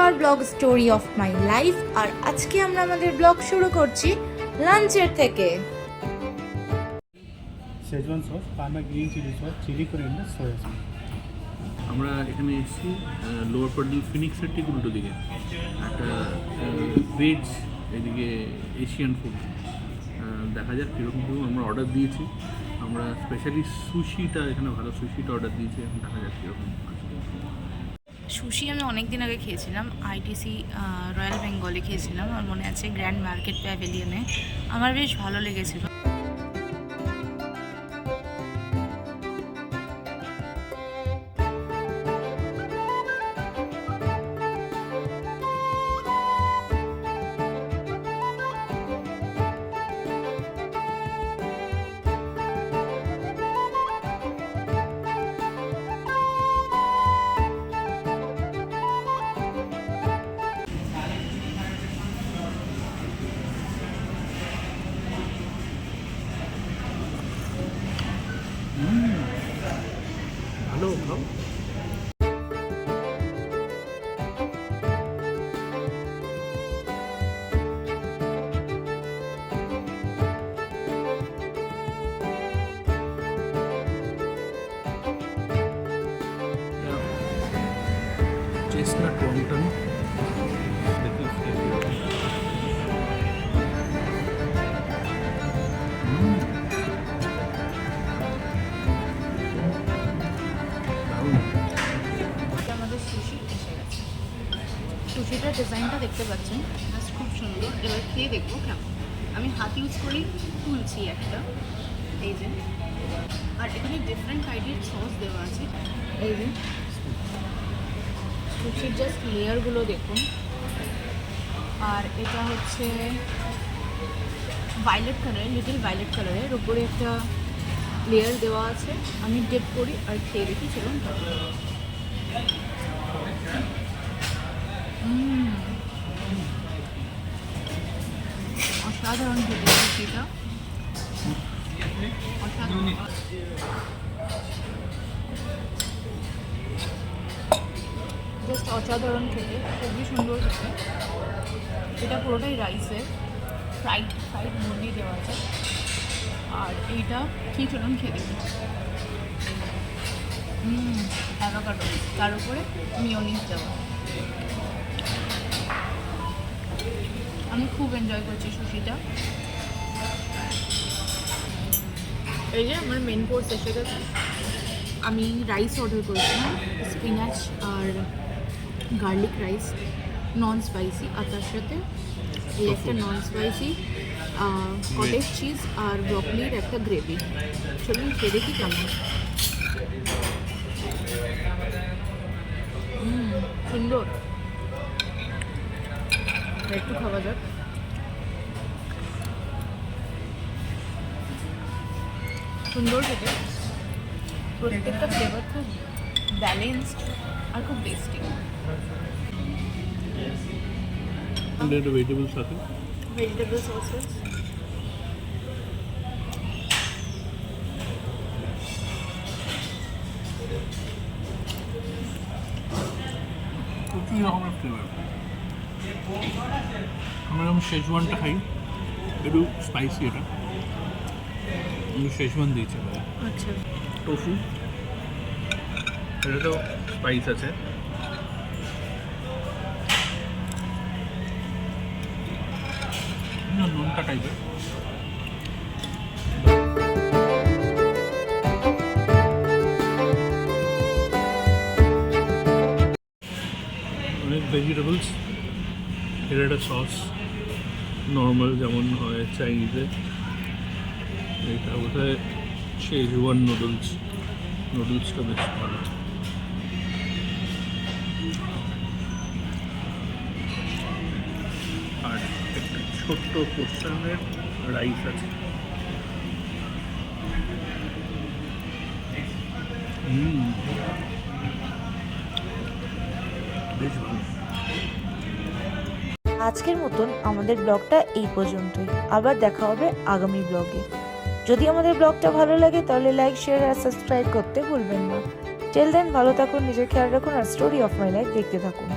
Hour blog story of my life. আর আজকে আমরা আমাদের ব্লগ শুরু করছি লাঞ্চের থেকে। শেজওয়ান সস, পার্মা green chilli sauce, chilli coriander, soya sauce. আমরা এখানে এসেছি লোয়ার পার্ডি ফিনিক্সের ঠিক উল্টো দিকে একটা ভেজ এদিকে এশিয়ান ফুড দেখা যাক কীরকম আমরা অর্ডার দিয়েছি। আমরা স্পেশালি সুশিটা এখানে ভালো সুশিটা অর্ডার দিয়েছি, এখন দেখা যাক কীরকম আছে। সুশি আমি অনেক দিন আগে খেয়েছিলাম, আইটিসি রয়্যাল বেঙ্গলে খেয়েছিলাম, আমার মনে আছে গ্র্যান্ড মার্কেট প্যাভিলিয়নে। আমার বেশ ভালো লেগেছিল। ভালো খাও। চেস্টনাট ওয়ান্টন দেখি আমাদের সুশি এসে গেছে। সুশিটার ডিজাইনটা দেখতে পাচ্ছেন, জাস্ট খুব সুন্দর। এবার খেয়ে দেখবো কেমন। আমি হাত ইউজ করেই তুলছি একটা, এই যে। আর এখানে ডিফারেন্ট টাইপের সস দেওয়া আছে, এই যে। সুশির জাস্ট লেয়ারগুলো দেখুন। আর এটা হচ্ছে ভায়োলেট কালারের, লিটল ভায়োলেট কালারের উপরে একটা লেয়ার দেওয়া আছে। আমি ডিপ করি আর খেয়ে দেখি চলুন। অসাধারণ খেতে সুশিটা, অসাধারণ। জাস্ট অসাধারণ খেতে, খুবই সুন্দর খেতে। এটা পুরোটাই রাইসের ফ্রাইড মুরগি দেওয়া আছে। আর এইটা কি চলুন খেয়ে দেখুন। অ্যাভোকাডো, তার উপরে মিয়োনিজ দেওয়া। আমি খুব এনজয় করছি সুশিটা। এই যে আমার মেন কোর্স এসে গেছে। আমি রাইস অর্ডার করেছিলাম, স্পিনাচ আর গার্লিক রাইস, নন স্পাইসি। আর তার সাথে এই একটা নন স্পাইসি কটেজ চিজ আর ব্রকলির একটা গ্রেভি। চলুন খেয়ে দেখি কেমন। সুন্দর, একটু খাওয়া যাক। সুন্দর খেতে, প্রত্যেকটা ফ্লেভার খুব ব্যালেন্সড আর খুব টেস্টি। ভেজিটেবলস আছে, ভেজিটেবল সসেস। প্রচুর রকমের ফ্লেভার। আমরা যেমন শেজওয়ানটা খাই, একটু স্পাইসি, এটা আমি শেজওয়ান দিয়েছি। আচ্ছা, টোফু, এটা তো স্পাইস আছে। নুনটা টাইপের। অনেক ভেজিটেবলস, এটা একটা সস নর্মাল যেমন হয় চাইনিজে। এটা বোধহয় শেজওয়ান নুডলসটা বেশ ভালো। আর একটা ছোট্ট পোর্শনের রাইস আছে। বেশ ভালো। আজকের মতন আমাদের ব্লগটা এই পর্যন্তই। আবার দেখা হবে আগামী ব্লগে। যদি আমাদের ব্লগটা ভালো লাগে তাহলে লাইক, শেয়ার আর সাবস্ক্রাইব করতে ভুলবেন না। টিল দেন ভালো থাকুন, নিজের খেয়াল রাখুন আর স্টোরি অফ মাই লাইফ দেখতে থাকুন।